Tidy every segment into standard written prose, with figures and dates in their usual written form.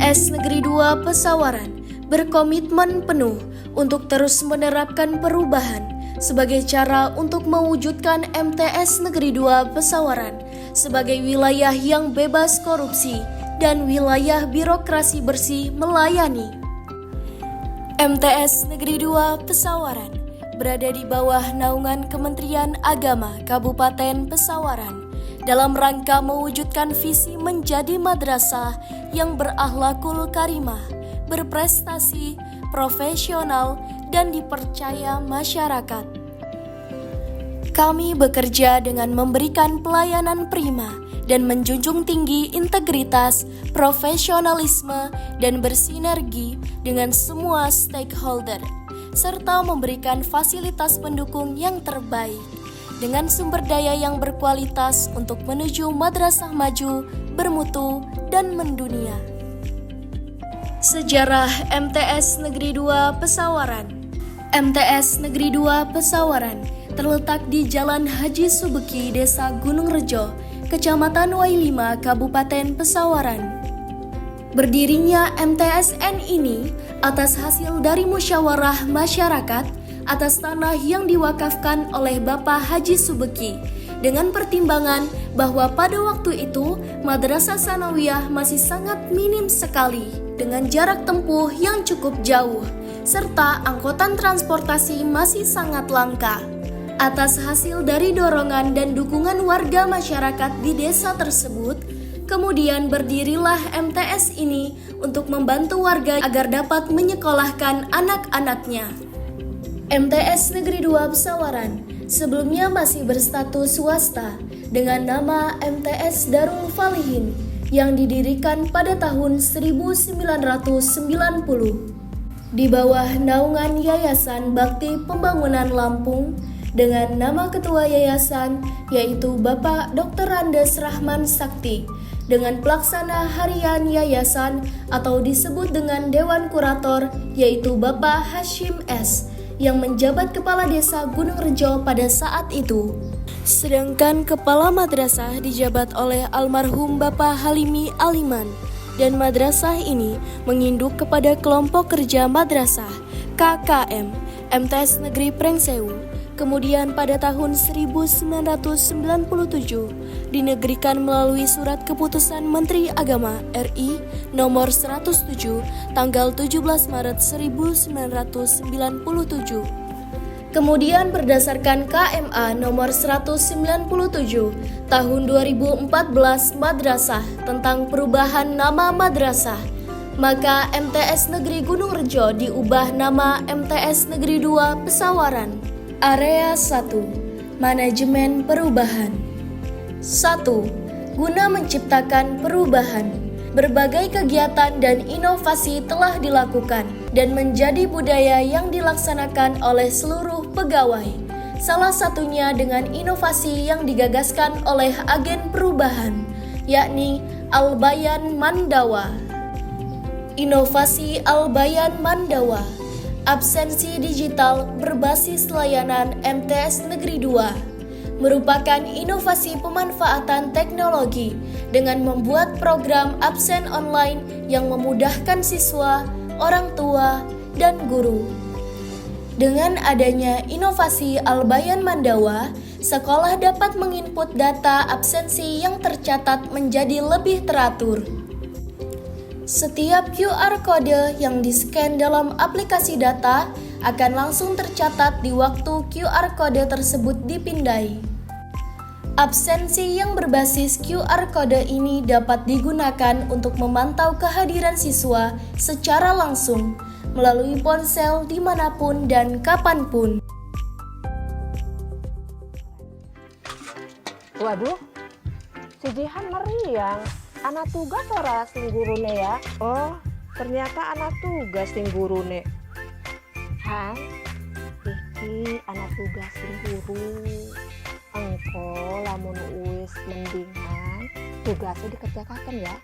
MTS Negeri 2 Pesawaran berkomitmen penuh untuk terus menerapkan perubahan sebagai cara untuk mewujudkan MTS Negeri 2 Pesawaran sebagai wilayah yang bebas korupsi dan wilayah birokrasi bersih melayani. MTS Negeri 2 Pesawaran berada di bawah naungan Kementerian Agama Kabupaten Pesawaran dalam rangka mewujudkan visi menjadi madrasah yang berakhlakul karimah, berprestasi, profesional, dan dipercaya masyarakat. Kami bekerja dengan memberikan pelayanan prima dan menjunjung tinggi integritas, profesionalisme, dan bersinergi dengan semua stakeholder, serta memberikan fasilitas pendukung yang terbaik dengan sumber daya yang berkualitas untuk menuju madrasah maju, bermutu, dan mendunia. Sejarah MTS Negeri 2 Pesawaran. MTS Negeri 2 Pesawaran terletak di Jalan Haji Subeki, Desa Gunung Rejo, Kecamatan Wailima, Kabupaten Pesawaran. Berdirinya MTSN ini atas hasil dari musyawarah masyarakat atas tanah yang diwakafkan oleh Bapak Haji Subeki dengan pertimbangan bahwa pada waktu itu Madrasah Sanawiyah masih sangat minim sekali dengan jarak tempuh yang cukup jauh serta angkutan transportasi masih sangat langka. Atas hasil dari dorongan dan dukungan warga masyarakat di desa tersebut, kemudian berdirilah MTS ini untuk membantu warga agar dapat menyekolahkan anak-anaknya. MTS Negeri 2 Pesawaran sebelumnya masih berstatus swasta dengan nama MTS Darul Falihin yang didirikan pada tahun 1990 di bawah naungan Yayasan Bakti Pembangunan Lampung dengan nama ketua yayasan yaitu Bapak Dr. Andes Rahman Sakti dengan pelaksana harian yayasan atau disebut dengan Dewan Kurator yaitu Bapak Hashim S. yang menjabat Kepala Desa Gunung Rejo pada saat itu. Sedangkan Kepala Madrasah dijabat oleh almarhum Bapak Halimi Aliman dan madrasah ini menginduk kepada kelompok kerja madrasah KKM MTS Negeri Prengsewu. Kemudian pada tahun 1997 dinegerikan melalui surat keputusan Menteri Agama RI nomor 107 tanggal 17 Maret 1997. Kemudian berdasarkan KMA nomor 197 tahun 2014 Madrasah tentang perubahan nama madrasah, maka MTS Negeri Gunung Rejo diubah nama MTS Negeri 2 Pesawaran. Area 1. Manajemen perubahan. 1. Guna menciptakan perubahan, berbagai kegiatan dan inovasi telah dilakukan dan menjadi budaya yang dilaksanakan oleh seluruh pegawai. Salah satunya dengan inovasi yang digagaskan oleh agen perubahan, yakni Al-Bayan Mandawa. Inovasi Al-Bayan Mandawa, absensi digital berbasis layanan MTS Negeri 2, merupakan inovasi pemanfaatan teknologi dengan membuat program absen online yang memudahkan siswa, orang tua, dan guru. Dengan adanya inovasi Al-Bayan Mandawa, sekolah dapat menginput data absensi yang tercatat menjadi lebih teratur. Setiap QR kode yang di-scan dalam aplikasi data akan langsung tercatat di waktu QR kode tersebut dipindai. Absensi yang berbasis QR kode ini dapat digunakan untuk memantau kehadiran siswa secara langsung melalui ponsel dimanapun dan kapanpun. Waduh, si Jihan meriang. Anak tugas ora sing gurune ya. Oh, ternyata anak tugas sing gurune. Han, iki anak tugas sing guru. Engko lamun wis mendingan tugasnya dikerjakan ya.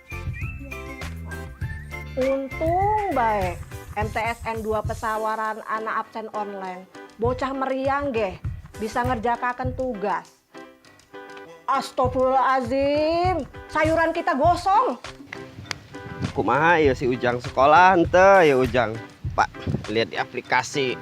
Untung baik MTSN 2 Pesawaran anak absen online. Bocah meriang nggih bisa ngerjakaken tugas. Astagfirullahaladzim, sayuran kita gosong. kumaha ya si Ujang sekolah ente ya Ujang. Pak, lihat di aplikasi.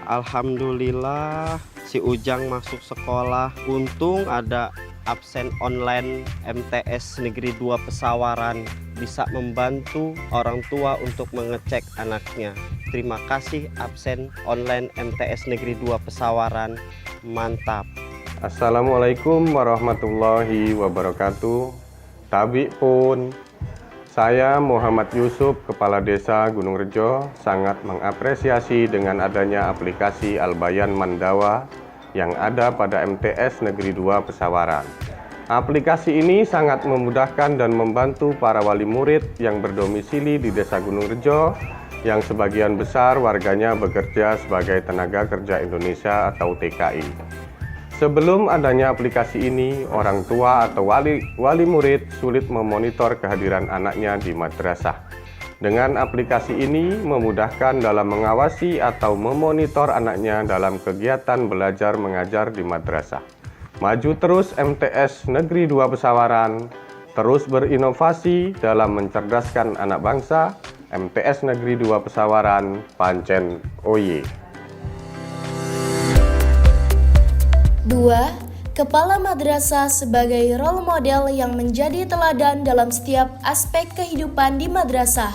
Alhamdulillah si Ujang masuk sekolah. Untung ada absen online MTS Negeri 2 Pesawaran, bisa membantu orang tua untuk mengecek anaknya. Terima kasih absen online MTS Negeri 2 Pesawaran. Mantap. Assalamualaikum warahmatullahi wabarakatuh. Tabi pun, saya Muhammad Yusuf, Kepala Desa Gunung Rejo, sangat mengapresiasi dengan adanya aplikasi Albayan Mandawa yang ada pada MTS Negeri 2 Pesawaran. Aplikasi ini sangat memudahkan dan membantu para wali murid yang berdomisili di Desa Gunung Rejo, yang sebagian besar warganya bekerja sebagai tenaga kerja Indonesia atau TKI. Sebelum adanya aplikasi ini, orang tua atau wali murid sulit memonitor kehadiran anaknya di madrasah. Dengan aplikasi ini memudahkan dalam mengawasi atau memonitor anaknya dalam kegiatan belajar mengajar di madrasah. Maju terus MTS Negeri 2 Pesawaran, terus berinovasi dalam mencerdaskan anak bangsa. MTS Negeri 2 Pesawaran, pancen oye. 2. Kepala madrasah sebagai role model yang menjadi teladan dalam setiap aspek kehidupan di madrasah.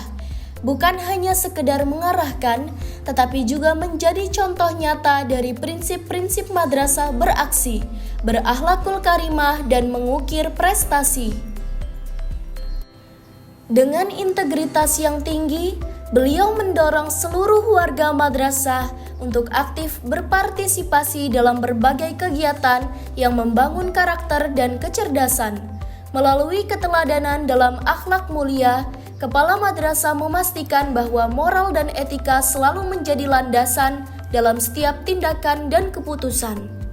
Bukan hanya sekedar mengarahkan, tetapi juga menjadi contoh nyata dari prinsip-prinsip madrasah beraksi, berakhlakul karimah, dan mengukir prestasi. Dengan integritas yang tinggi, beliau mendorong seluruh warga madrasah untuk aktif berpartisipasi dalam berbagai kegiatan yang membangun karakter dan kecerdasan. Melalui keteladanan dalam akhlak mulia, kepala madrasah memastikan bahwa moral dan etika selalu menjadi landasan dalam setiap tindakan dan keputusan.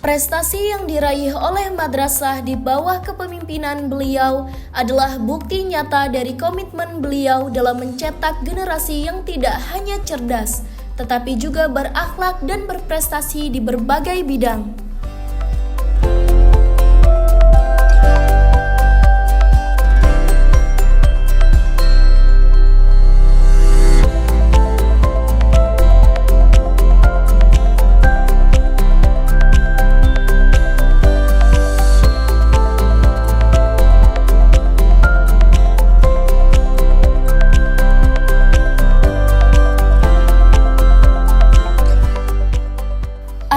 Prestasi yang diraih oleh madrasah di bawah kepemimpinan beliau adalah bukti nyata dari komitmen beliau dalam mencetak generasi yang tidak hanya cerdas, tetapi juga berakhlak dan berprestasi di berbagai bidang.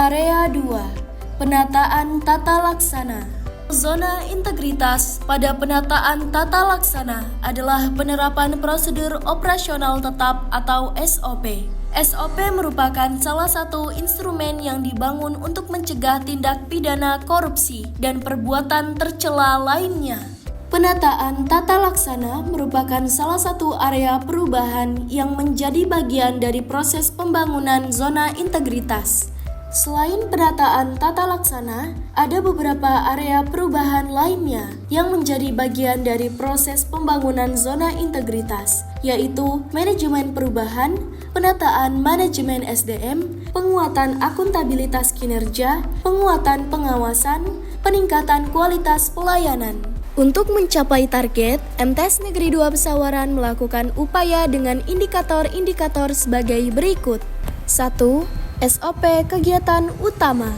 Area 2. Penataan tata laksana. Zona integritas pada penataan tata laksana adalah penerapan prosedur operasional tetap atau SOP. SOP merupakan salah satu instrumen yang dibangun untuk mencegah tindak pidana korupsi dan perbuatan tercela lainnya. Penataan tata laksana merupakan salah satu area perubahan yang menjadi bagian dari proses pembangunan zona integritas. Selain penataan tata laksana, ada beberapa area perubahan lainnya yang menjadi bagian dari proses pembangunan zona integritas, yaitu manajemen perubahan, penataan manajemen SDM, penguatan akuntabilitas kinerja, penguatan pengawasan, peningkatan kualitas pelayanan. Untuk mencapai target, MTS Negeri 2 Pesawaran melakukan upaya dengan indikator-indikator sebagai berikut. 1. SOP kegiatan utama.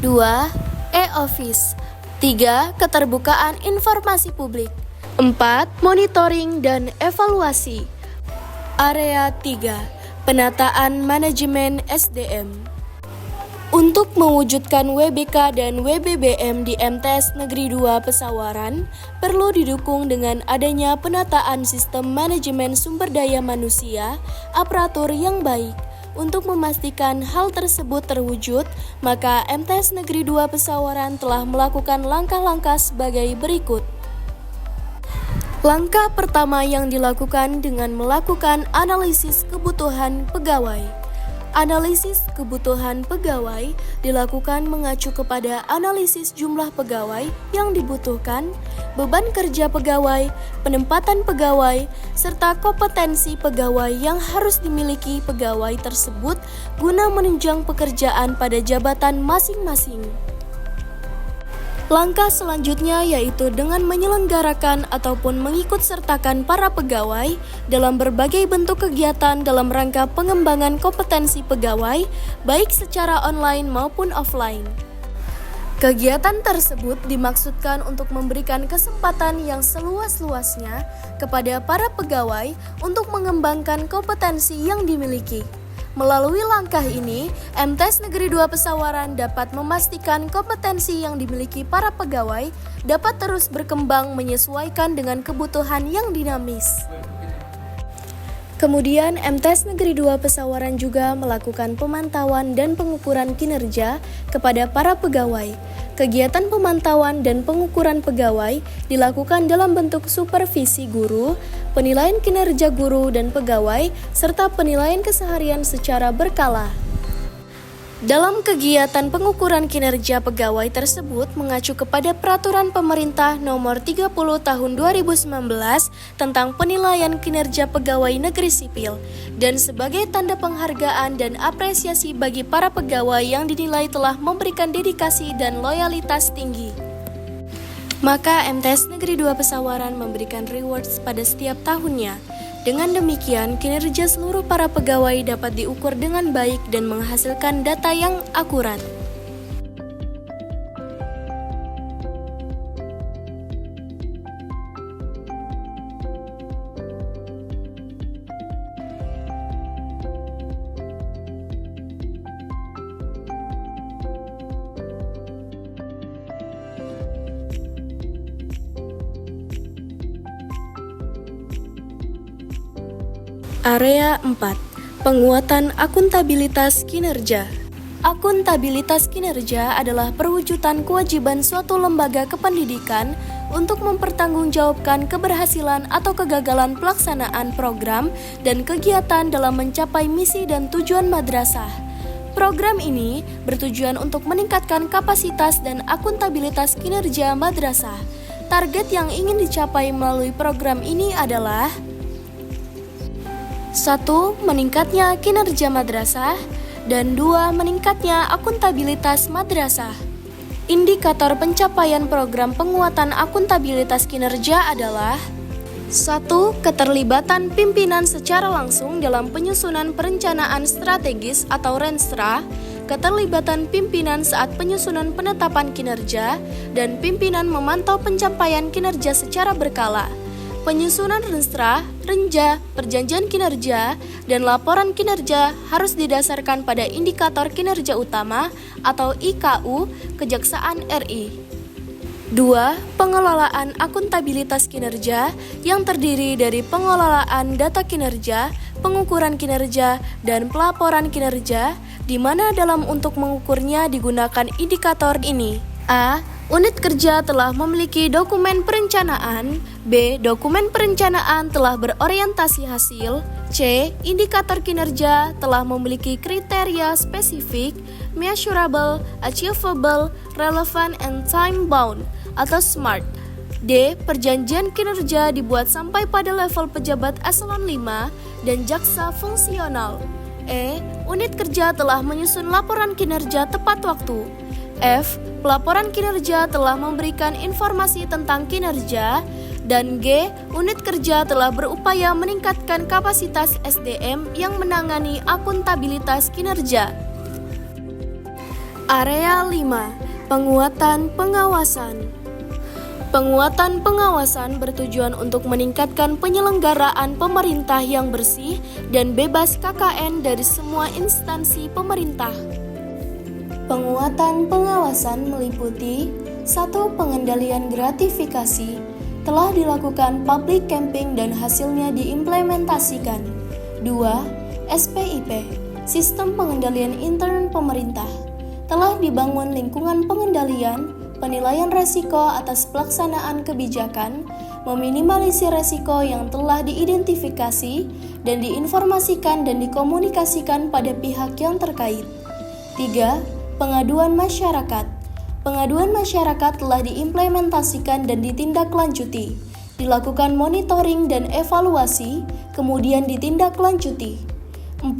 2. E-Office. 3. Keterbukaan informasi publik. 4. Monitoring dan evaluasi. Area 3. Penataan manajemen SDM. Untuk mewujudkan WBK dan WBBM di MTS Negeri 2 Pesawaran, perlu didukung dengan adanya penataan sistem manajemen sumber daya manusia, aparatur yang baik. Untuk memastikan hal tersebut terwujud, maka MTS Negeri 2 Pesawaran telah melakukan langkah-langkah sebagai berikut. Langkah pertama yang dilakukan dengan melakukan analisis kebutuhan pegawai. Analisis kebutuhan pegawai dilakukan mengacu kepada analisis jumlah pegawai yang dibutuhkan, beban kerja pegawai, penempatan pegawai, serta kompetensi pegawai yang harus dimiliki pegawai tersebut guna menunjang pekerjaan pada jabatan masing-masing. Langkah selanjutnya yaitu dengan menyelenggarakan ataupun mengikut sertakan para pegawai dalam berbagai bentuk kegiatan dalam rangka pengembangan kompetensi pegawai, baik secara online maupun offline. Kegiatan tersebut dimaksudkan untuk memberikan kesempatan yang seluas-luasnya kepada para pegawai untuk mengembangkan kompetensi yang dimiliki. Melalui langkah ini, MTS Negeri 2 Pesawaran dapat memastikan kompetensi yang dimiliki para pegawai dapat terus berkembang menyesuaikan dengan kebutuhan yang dinamis. Kemudian, MTS Negeri 2 Pesawaran juga melakukan pemantauan dan pengukuran kinerja kepada para pegawai. Kegiatan pemantauan dan pengukuran pegawai dilakukan dalam bentuk supervisi guru, penilaian kinerja guru dan pegawai, serta penilaian keseharian secara berkala. Dalam kegiatan pengukuran kinerja pegawai tersebut mengacu kepada Peraturan Pemerintah Nomor 30 Tahun 2019 tentang penilaian kinerja pegawai negeri sipil dan sebagai tanda penghargaan dan apresiasi bagi para pegawai yang dinilai telah memberikan dedikasi dan loyalitas tinggi. Maka MTS Negeri 2 Pesawaran memberikan rewards pada setiap tahunnya. Dengan demikian, kinerja seluruh para pegawai dapat diukur dengan baik dan menghasilkan data yang akurat. Area 4. Penguatan akuntabilitas kinerja. Akuntabilitas kinerja adalah perwujudan kewajiban suatu lembaga kependidikan untuk mempertanggungjawabkan keberhasilan atau kegagalan pelaksanaan program dan kegiatan dalam mencapai misi dan tujuan madrasah. Program ini bertujuan untuk meningkatkan kapasitas dan akuntabilitas kinerja madrasah. Target yang ingin dicapai melalui program ini adalah 1. Meningkatnya kinerja madrasah, dan 2. Meningkatnya akuntabilitas madrasah. Indikator pencapaian program penguatan akuntabilitas kinerja adalah 1. Keterlibatan pimpinan secara langsung dalam penyusunan perencanaan strategis atau Renstra, keterlibatan pimpinan saat penyusunan penetapan kinerja, dan pimpinan memantau pencapaian kinerja secara berkala. Penyusunan Renstra, Renja, Perjanjian Kinerja, dan Laporan Kinerja harus didasarkan pada Indikator Kinerja Utama atau IKU Kejaksaan RI. 2. Pengelolaan akuntabilitas kinerja yang terdiri dari pengelolaan data kinerja, pengukuran kinerja, dan pelaporan kinerja, di mana dalam untuk mengukurnya digunakan indikator ini. A. Unit kerja telah memiliki dokumen perencanaan. B. Dokumen perencanaan telah berorientasi hasil. C. Indikator kinerja telah memiliki kriteria spesifik, measurable, achievable, relevant, and time-bound atau SMART. D. Perjanjian kinerja dibuat sampai pada level pejabat eselon 5 dan jaksa fungsional. E. Unit kerja telah menyusun laporan kinerja tepat waktu. F. Pelaporan kinerja telah memberikan informasi tentang kinerja. Dan G. Unit kerja telah berupaya meningkatkan kapasitas SDM yang menangani akuntabilitas kinerja. Area 5. Penguatan pengawasan. Penguatan pengawasan bertujuan untuk meningkatkan penyelenggaraan pemerintah yang bersih dan bebas KKN dari semua instansi pemerintah. Penguatan pengawasan meliputi 1. Pengendalian gratifikasi, telah dilakukan public campaign dan hasilnya diimplementasikan. 2. SPIP, sistem pengendalian intern pemerintah, telah dibangun lingkungan pengendalian, penilaian resiko atas pelaksanaan kebijakan, meminimalisir resiko yang telah diidentifikasi dan diinformasikan dan dikomunikasikan pada pihak yang terkait. 3. Pengaduan masyarakat. Pengaduan masyarakat telah diimplementasikan dan ditindaklanjuti. Dilakukan monitoring dan evaluasi, kemudian ditindaklanjuti. 4.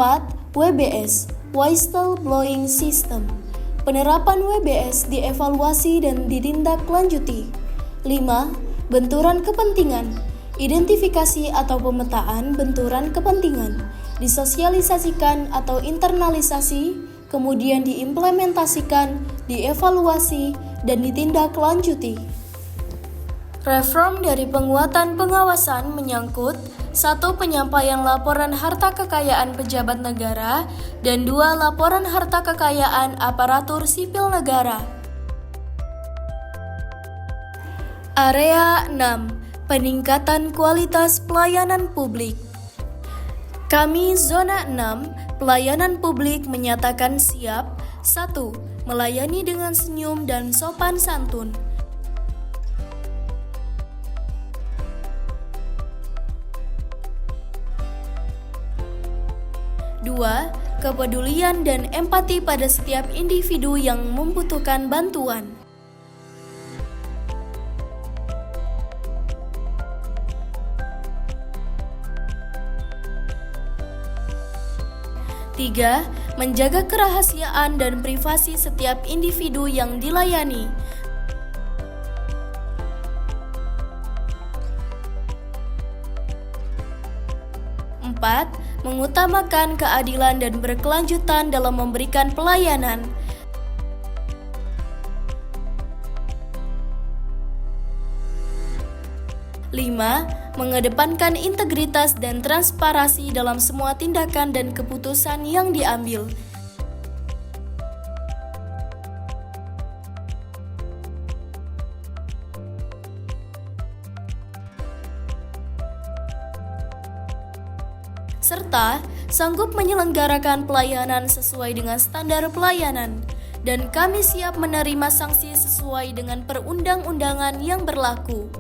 WBS, Whistleblowing System. Penerapan WBS dievaluasi dan ditindaklanjuti. 5. Benturan kepentingan. Identifikasi atau pemetaan benturan kepentingan. Disosialisasikan atau internalisasi, kemudian diimplementasikan, dievaluasi, dan ditindaklanjuti. Reform dari penguatan pengawasan menyangkut 1. Penyampaian laporan harta kekayaan pejabat negara dan 2. Laporan harta kekayaan aparatur sipil negara. Area 6. Peningkatan kualitas pelayanan publik. Kami Zona 6, Pelayanan Publik menyatakan siap 1. Melayani dengan senyum dan sopan santun. 2. Kepedulian dan empati pada setiap individu yang membutuhkan bantuan. 3. Menjaga kerahasiaan dan privasi setiap individu yang dilayani. 4. Mengutamakan keadilan dan berkelanjutan dalam memberikan pelayanan. 5. Mengedepankan integritas dan transparansi dalam semua tindakan dan keputusan yang diambil. Serta sanggup menyelenggarakan pelayanan sesuai dengan standar pelayanan, dan kami siap menerima sanksi sesuai dengan perundang-undangan yang berlaku.